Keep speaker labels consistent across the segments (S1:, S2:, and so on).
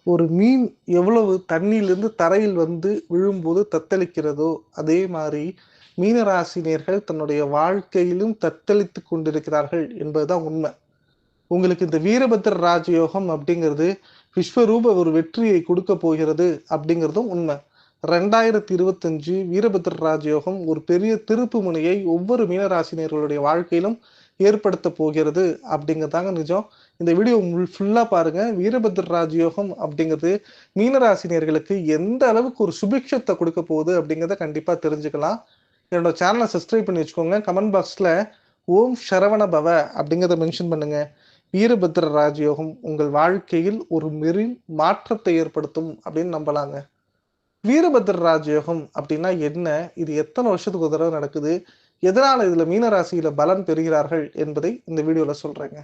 S1: ஒரு மீன் எவ்வளவு தண்ணியிலிருந்து தரையில் வந்து விழும்போது தத்தளிக்கிறதோ, அதே மாரி மீனராசினியர்கள் தன்னுடைய வாழ்க்கையிலும் தத்தளித்துக் கொண்டிருக்கிறார்கள் என்பதுதான் உண்ம. உங்களுக்கு இந்த வீரபத்ர ராஜயோகம் அப்படிங்கிறது விஸ்வரூப ஒரு வெற்றியை கொடுக்க போகிறது அப்படிங்கிறதும் உண்மை. 2025 வீரபத்ர ராஜயோகம் ஒரு பெரிய திருப்பு முனையை ஒவ்வொரு மீனராசினியர்களுடைய வாழ்க்கையிலும் ஏற்படுத்த போகிறது அப்படிங்கிறதாங்க நிஜம். இந்த வீடியோ ஃபுல்லா பாருங்க. வீரபத்ர ராஜயோகம் அப்படிங்கிறது மீனராசினியர்களுக்கு எந்த அளவுக்கு ஒரு சுபிக்ஷத்தை கொடுக்க போகுது அப்படிங்கிறத கண்டிப்பா தெரிஞ்சுக்கலாம். என்னோட சேனலை சப்ஸ்கிரைப் பண்ணி வச்சுக்கோங்க. கமெண்ட் பாக்ஸ்ல ஓம் சரவண பவ அப்படிங்கிறத மென்ஷன் பண்ணுங்க. வீரபத்ர ராஜயோகம் உங்கள் வாழ்க்கையில் ஒரு மாற்றத்தை ஏற்படுத்தும் அப்படின்னு நம்பலாங்க. வீரபத்ர ராஜயோகம் அப்படின்னா என்ன? இது எத்தனை வருஷத்துக்கு ஒரு தடவை நடக்குது? எதனால இதுல மீனராசியில பலன் பெறுகிறார்கள் என்பதை இந்த வீடியோல சொல்றேங்க.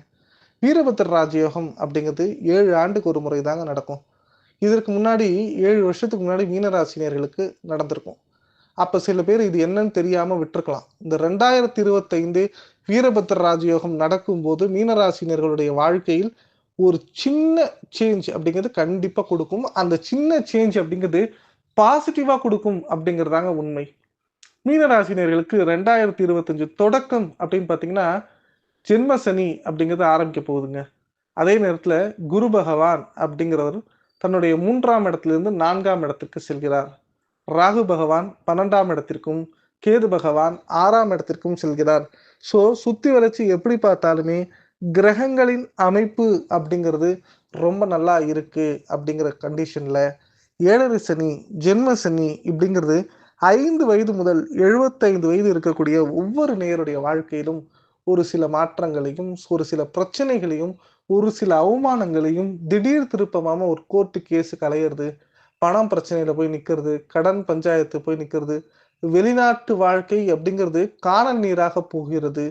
S1: வீரபத்ர ராஜயோகம் அப்படிங்கிறது 7 ஆண்டுக்கு ஒரு முறை தாங்க நடக்கும். இதற்கு முன்னாடி 7 வருஷத்துக்கு முன்னாடி மீனராசினியர்களுக்கு நடந்திருக்கும். அப்ப சில பேர் இது என்னன்னு தெரியாம விட்டுருக்கலாம். இந்த 2025 வீரபத்ர ராஜயோகம் நடக்கும்போது மீனராசினியர்களுடைய வாழ்க்கையில் ஒரு சின்ன சேஞ்ச் அப்படிங்கிறது கண்டிப்பா கொடுக்கும். அந்த சின்ன சேஞ்ச் அப்படிங்கிறது பாசிட்டிவா கொடுக்கும் அப்படிங்கிறதாங்க உண்மை. மீனராசினியர்களுக்கு 2025 தொடக்கம் அப்படின்னு பார்த்தீங்கன்னா, ஜென்ம சனி அப்படிங்கிறது ஆரம்பிக்க போகுதுங்க. அதே நேரத்துல குரு பகவான் அப்படிங்கிறவர் தன்னுடைய 3ஆம் இடத்திலிருந்து 4ஆம் இடத்திற்கு செல்கிறார். ராகு பகவான் 12ஆம் இடத்திற்கும், கேது பகவான் 6ஆம் இடத்திற்கும் செல்கிறார். ஸோ சுத்தி வளைச்சு எப்படி பார்த்தாலுமே கிரகங்களின் அமைப்பு அப்படிங்கிறது ரொம்ப நல்லா இருக்கு அப்படிங்கிற கண்டிஷன்ல 7 சனி, ஜென்ம சனி இப்படிங்கிறது 5 வயது முதல் 75 வயது இருக்கக்கூடிய ஒவ்வொரு நேயருடைய வாழ்க்கையிலும் ஒரு சில மாற்றங்களையும், ஒரு சில பிரச்சனைகளையும், ஒரு சில அவமானங்களையும், திடீர் திருப்பமாம ஒரு கோர்ட்டு கேஸ் கலையிறது, பணம் பிரச்சனையில போய் நிக்கிறது, கடன் பஞ்சாயத்து போய் நிக்கிறது, வெளிநாட்டு வாழ்க்கை அப்படிங்கிறது கானல் நீராக போகிறது.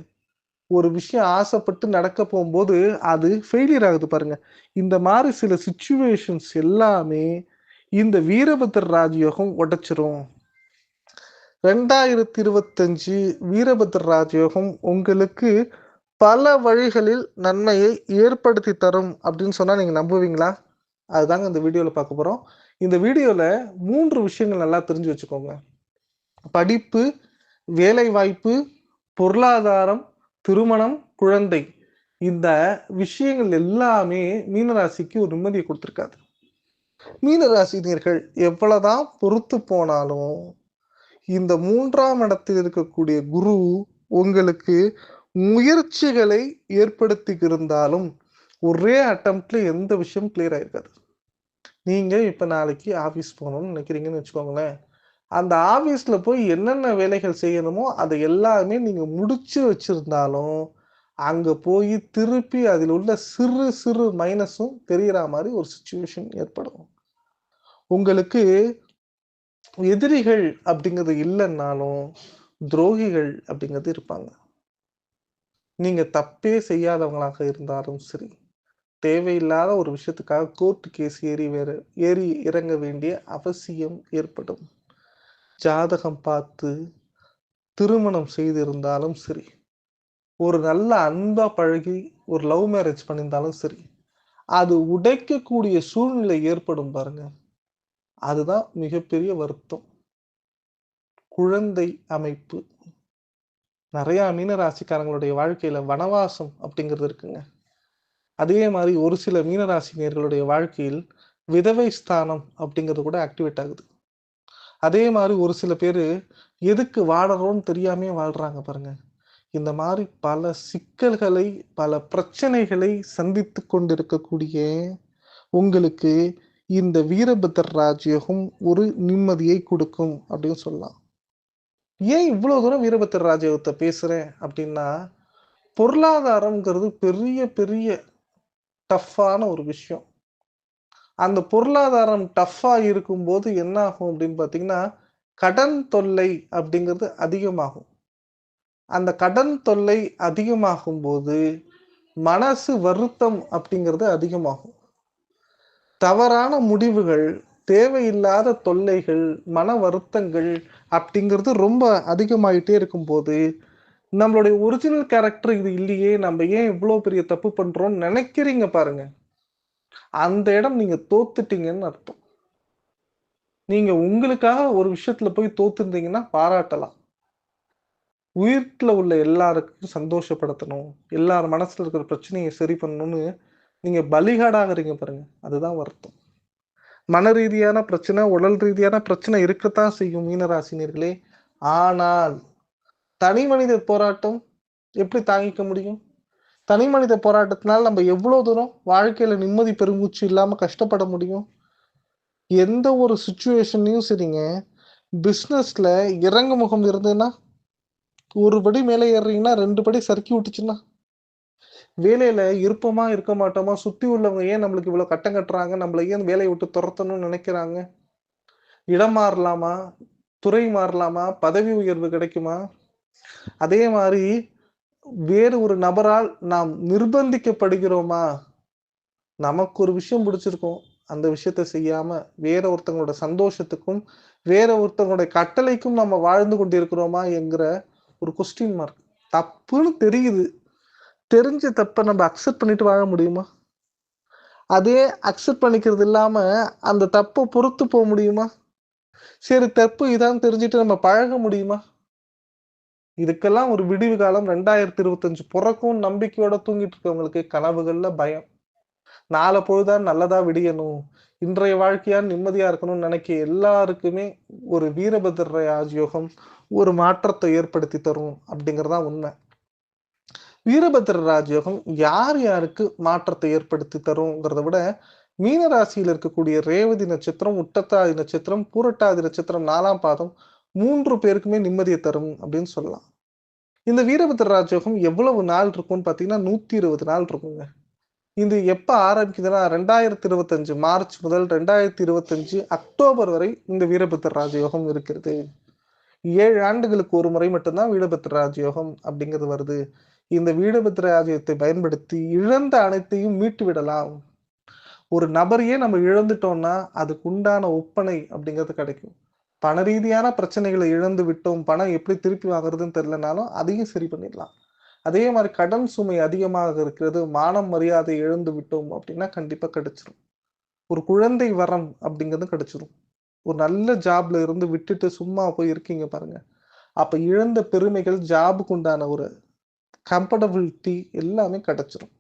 S1: ஒரு விஷயம் ஆசைப்பட்டு நடக்க போகும்போது அது ஃபெயிலியர் ஆகுது பாருங்க. இந்த மாதிரி சில சிச்சுவேஷன்ஸ் எல்லாமே இந்த வீரபத்ர ராஜயோகம் உடைச்சிரும். 2025 வீரபத்ர ராஜயோகம் உங்களுக்கு பல வழிகளில் நன்மையை ஏற்படுத்தி தரும் அப்படின்னு சொன்னா நீங்க நம்புவீங்களா? அதுதாங்க இந்த வீடியோல பார்க்க போறோம். இந்த வீடியோல 3 விஷயங்கள் நல்லா தெரிஞ்சு வச்சுக்கோங்க. படிப்பு, வேலைவாய்ப்பு, பொருளாதாரம், திருமணம், குழந்தை. இந்த விஷயங்கள் எல்லாமே மீனராசிக்கு ஒரு நிம்மதியை கொடுத்திருக்காது. மீனராசினியர்கள் எவ்வளவுதான் பொறுத்து போனாலும் இந்த 3ஆம் இடத்தில் இருக்கக்கூடிய குரு உங்களுக்கு முயற்சிகளை ஏற்படுத்தி இருந்தாலும் ஒரே அட்டம்ப்ட்ல எந்த விஷயம் கிளியர் ஆயிருக்காது. நீங்க இப்ப நாளைக்கு ஆபீஸ் போகணும்னு நினைக்கிறீங்கன்னு வச்சுக்கோங்களேன். அந்த ஆபீஸ்ல போய் என்னென்ன வேலைகள் செய்யணுமோ அதை எல்லாமே நீங்க முடிச்சு வச்சிருந்தாலும் அங்க போய் திருப்பி அதில் உள்ள சிறு சிறு மைனஸும் தெரியற மாதிரி ஒரு சிச்சுவேஷன் ஏற்படும். உங்களுக்கு எதிரிகள் அப்படிங்கிறது இல்லைன்னாலும் துரோகிகள் அப்படிங்கிறது இருப்பாங்க. நீங்க தப்பே செய்யாதவங்களாக இருந்தாலும் சரி, தேவையில்லாத ஒரு விஷயத்துக்காக கோர்ட் கேஸ் ஏறி இறங்க வேண்டிய அவசியம் ஏற்படும். ஜாதகம் பார்த்து திருமணம் செய்திருந்தாலும் சரி, ஒரு நல்ல அன்பா பழகி ஒரு லவ் மேரேஜ் பண்ணியிருந்தாலும் சரி, அது உடைக்கக்கூடிய சூழ்நிலை ஏற்படும் பாருங்க. அதுதான் மிகப்பெரிய வருத்தம். குழந்தை அமைப்பு. நிறைய மீனராசிக்காரங்களுடைய வாழ்க்கையில வனவாசம் அப்படிங்கிறது இருக்குங்க. அதே மாதிரி ஒரு சில மீனராசினியர்களுடைய வாழ்க்கையில் விதவை ஸ்தானம் அப்படிங்கிறது கூட ஆக்டிவேட் ஆகுது. அதே மாதிரி ஒரு சில பேரு எதுக்கு வாழறோம்னு தெரியாமயே வாழ்றாங்க பாருங்க. இந்த மாதிரி பல சிக்கல்களை, பல பிரச்சனைகளை சந்தித்துக் கொண்டிருக்கக்கூடிய உங்களுக்கு இந்த வீரபத்ர ராஜயோகம் ஒரு நிம்மதியை கொடுக்கும் அப்படின்னு சொல்லலாம். ஏன் இவ்வளவு தூரம் வீரபத்ர ராஜயோகத்தை பேசுறேன் அப்படின்னா, பொருளாதாரம்ங்கிறது பெரிய பெரிய டஃப்பான ஒரு விஷயம். அந்த பொருளாதாரம் டஃப்பா இருக்கும்போது என்ன ஆகும் அப்படின்னு பார்த்தீங்கன்னா, கடன் தொல்லை அப்படிங்கிறது அதிகமாகும். அந்த கடன் தொல்லை அதிகமாகும்போது, மனசு வருத்தம் அப்படிங்கிறது அதிகமாகும். தவறான முடிவுகள், தேவையில்லாத தொல்லைகள், மன வருத்தங்கள் அப்படிங்கிறது ரொம்ப அதிகமாயிட்டே இருக்கும்போது, நம்மளுடைய ஒரிஜினல் கேரக்டர் இது இல்லையே, நம்ம ஏன் இவ்வளோ பெரிய தப்பு பண்றோம்னு நினைக்கிறீங்க பாருங்க. அந்த இடம் நீங்க தோத்துட்டீங்கன்னு அர்த்தம். நீங்க உங்களுக்காக ஒரு விஷயத்துல போய் தோத்துருந்தீங்கன்னா பாராட்டலாம். வீட்ல உள்ள எல்லாருக்கும் சந்தோஷப்படுத்தணும். எல்லார் மனசுல இருக்கிற பிரச்சனைய சரி பண்ணணும்னு நீங்க பலிகாடாகுறீங்க பாருங்க. அதுதான் வருத்தம். மன ரீதியான பிரச்சனை, உடல் ரீதியான பிரச்சனை இருக்கத்தான் செய்யும் மீனராசினியர்களே. ஆனால் தனி மனித போராட்டம் எப்படி தாங்கிக்க முடியும்? தனி மனித போராட்டத்தினால நம்ம எவ்வளோ தூரம் வாழ்க்கையில நிம்மதி பெருமூச்சு இல்லாம கஷ்டப்பட முடியும்? எந்த ஒரு சிச்சுவேஷன்லயும் சரிங்க, பிசினஸ்ல இறங்கு முகம் இருந்ததுன்னா, ஒரு படி மேலே ஏறுறீங்கன்னா 2 படி சறுக்கி விட்டுச்சுன்னா, வேலையில இருப்போமா, இருக்க மாட்டோமா, சுத்தி உள்ளவங்க ஏன் நம்மளுக்கு இவ்வளோ கட்டம் கட்டுறாங்க? நம்மள ஏன் வேலைய விட்டு தொரத்தணும்னு நெனைக்கிறாங்க? இடம் மாறலாமா? துறை மாறலாமா? பதவி உயர்வு கிடைக்குமா? அதே மாரி வேறு ஒரு நபரால் நாம் நிர்பந்திக்கப்படுகிறோமா? நமக்கு ஒரு விஷயம் பிடிச்சிருக்கும். அந்த விஷயத்த செய்யாம, வேற ஒருத்தவங்களோட சந்தோஷத்துக்கும், வேற ஒருத்தவங்களுடைய கட்டளைக்கும் நம்ம வாழ்ந்து கொண்டிருக்கிறோமா என்கிற ஒரு கொஸ்டின் மார்க். தப்புன்னு தெரியுது. தெரிஞ்ச தப்ப நம்ம அக்செப்ட் பண்ணிட்டு வாழ முடியுமா? அதே அக்செப்ட் பண்ணிக்கிறது இல்லாம, அந்த தப்ப பொறுத்து போ முடியுமா? சரி தப்பு இதான்னு தெரிஞ்சுட்டு நம்ம பழக முடியுமா? இதுக்கெல்லாம் ஒரு விடிவு காலம் 2025 பொறக்கும்னு நம்பிக்கையோட தூங்கிட்டு இருக்கவங்களுக்கு கனவுகள்ல பயம். நாள பொழுதான் நல்லதா விடியணும். இன்றைய வாழ்க்கையா நிம்மதியா இருக்கணும்னு நினைக்க எல்லாருக்குமே ஒரு வீரபத்ர ராஜயோகம் ஒரு மாற்றத்தை ஏற்படுத்தி தரும் அப்படிங்கிறது தான் உண்மை. வீரபத்ர ராஜயோகம் யார் யாருக்கு மாற்றத்தை ஏற்படுத்தி தருங்கிறத விட, மீன ராசியில இருக்கக்கூடிய ரேவதி நட்சத்திரம், உட்டத்தாதி நட்சத்திரம், பூரட்டாதி நட்சத்திரம் 4ஆம் பாதம் 3 பேருக்குமே நிம்மதிய தரும் அப்படின்னு சொல்லலாம். இந்த வீரபத்ர ராஜயோகம் எவ்வளவு நாள் இருக்கும்னு பார்த்தீங்கன்னா, 120 நாள் இருக்குங்க. இது எப்ப ஆரம்பிக்குதுன்னா, 2025 மார்ச் முதல் 2025 அக்டோபர் வரை இந்த வீரபத்ர ராஜயோகம் இருக்கிறது. 7 ஆண்டுகளுக்கு ஒரு முறை மட்டும் தான் வீரபத்ர ராஜயோகம் அப்படிங்கிறது வருது. இந்த வீரபத்ர ராஜயோகத்தை பயன்படுத்தி இழந்த அனைத்தையும் மீட்டு விடலாம். ஒரு நபரையே நம்ம இழந்துட்டோம்னா, அதுக்கு உண்டான ஒப்பனை அப்படிங்கிறது கிடைக்கும். பண ரீதியான பிரச்சனைகளை இழந்து விட்டோம். பணம் எப்படி திருப்பி வாங்குறதுன்னு தெரியலனாலும், அதையும் சரி பண்ணிடலாம். அதே மாரி கடன் சுமை அதிகமாக இருக்கிறது. மானம், மரியாதை இழந்து விட்டோம் அப்படின்னா, கண்டிப்பா கிடைச்சிரும். ஒரு குழந்தை வரம் அப்படிங்கிறது கிடைச்சிரும். ஒரு நல்ல ஜாப்ல இருந்து விட்டுட்டு சும்மா போய் இருக்கீங்க பாருங்க. அப்ப இழந்த பெருமைகள், ஜாப்க்கு உண்டான ஒரு கம்ஃபர்டபிலிட்டி எல்லாமே கிடைச்சிரும்.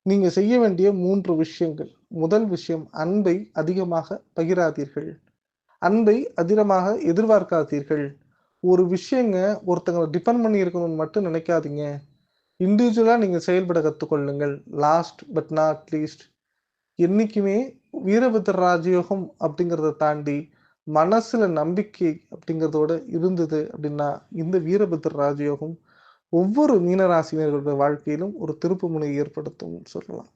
S1: நீங்க செய்ய வேண்டிய 3 விஷயங்கள். முதல் விஷயம் அன்பை அதிகமாக பகிராதீர்கள். அன்பை அதிகமாக எதிர்பார்க்காதீர்கள். ஒரு விஷயங்க ஒருத்தங்கள டிபெண்ட் பண்ணி இருக்கணும்னு மட்டும் நினைக்காதீங்க. இண்டிவிஜுவலா நீங்க செயல்பட கத்துக்கொள்ளுங்கள். லாஸ்ட் பட் நாட் லீஸ்ட் என்னைக்குமே வீரபத்ர ராஜயோகம் அப்படிங்கிறத தாண்டி மனசுல நம்பிக்கை அப்படிங்கிறதோட இருந்தது அப்படின்னா, இந்த வீரபத்ர ராஜயோகம் ஒவ்வொரு மீனராசினியர்களுடைய வாழ்க்கையிலும் ஒரு திருப்புமுனை ஏற்படுத்தும்னு சொல்லலாம்.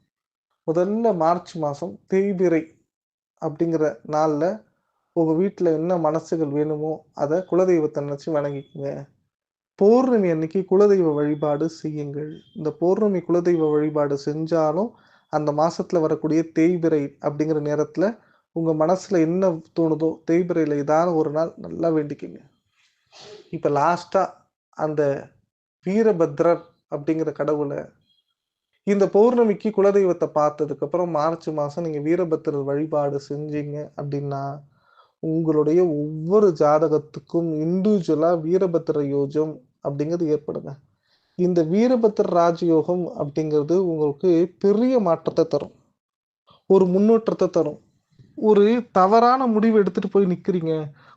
S1: முதல்ல மார்ச் மாசம் தேய்பிறை அப்படிங்கிற நாள்ல உங்க வீட்ல என்ன மனசுகள் வேணுமோ, அத குலதெய்வத்த நெனச்சு வணங்கிக்கங்க. பௌர்ணமி அன்னைக்கு குலதெய்வ வழிபாடு செய்யுங்கள். இந்த பௌர்ணமி குலதெய்வ வழிபாடு செஞ்சாலும், அந்த மாசத்துல வரக்கூடிய தேய்பிறை அப்படிங்கிற நேரத்துல, உங்க மனசுல என்ன தோணுதோ, தேய்பிறையில ஏதாவது ஒரு நாள் நல்லா வேண்டிக்கங்க. இப்ப லாஸ்ட்டா அந்த வீரபத்ரர் அப்படிங்கிற கடவுள இந்த பௌர்ணமிக்கு குலதெய்வத்த பார்த்ததுக்கு அப்புறம் மார்ச் மாசம் நீங்க வீரபத்திரர் வழிபாடு செஞ்சீங்க அப்படின்னா, உங்களுடைய ஒவ்வொரு ஜாதகத்துக்கும் இண்டிவிஜுவலா வீரபத்திர யோகம் அப்படிங்கிறது ஏற்படுங்க. இந்த வீரபத்திர ராஜயோகம் அப்படிங்கிறது உங்களுக்கு பெரிய மாற்றத்த தரும். ஒரு முன்னேற்றத்த தரும். ஒரு தவறான முடிவு எடுத்துட்டு போய் நிக்கிறீங்க.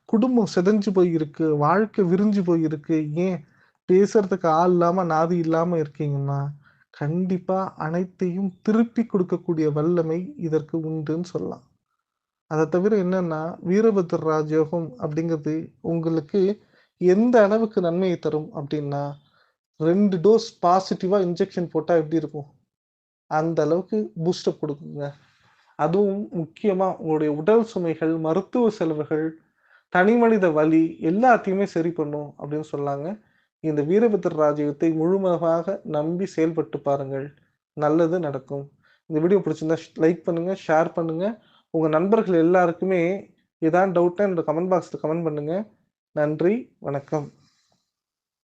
S1: குடும்பம் சிதைஞ்சு போய் இருக்கு. வாழ்க்கை விரிஞ்சு போய் இருக்கு. ஏன் பேசுறதுக்கு ஆள் இல்லாம, நாதி இல்லாம இருக்கீங்கன்னா, கண்டிப்பா அனைத்தையும் திருப்பி குடுக்கக்கூடிய வல்லமை இதற்கு உண்டுன்னு சொல்லலாம். அத தவிர என்னன்னா, வீரபத்ர ராஜயோகம் அப்படிங்கிறது உங்களுக்கு எந்த அளவுக்கு நன்மையை தரும் அப்படின்னா, 2 டோஸ் பாசிட்டிவா இன்ஜெக்ஷன் போட்டா எப்படி இருக்கும்? அந்த அளவுக்கு பூஸ்டப் குடுக்குங்க. அதுவும் முக்கியமா உங்களுடைய உடல் சுமைகள், மருத்துவ செலவுகள், தனிமனித வலி எல்லாத்தையுமே சரி பண்ணும் அப்படின்னு சொல்லாங்க. இந்த வீரபத்ர ராஜயோகத்தை முழுமையாக நம்பி செயல்பட்டு பாருங்கள். நல்லது நடக்கும். இந்த வீடியோ பிடிச்சிருந்தா லைக் பண்ணுங்க, ஷேர் பண்ணுங்க. உங்க நண்பர்கள் எல்லாருக்குமே ஏதாவது டவுட்னா என்னோட கமெண்ட் பாக்ஸ்ல கமெண்ட் பண்ணுங்க. நன்றி, வணக்கம்.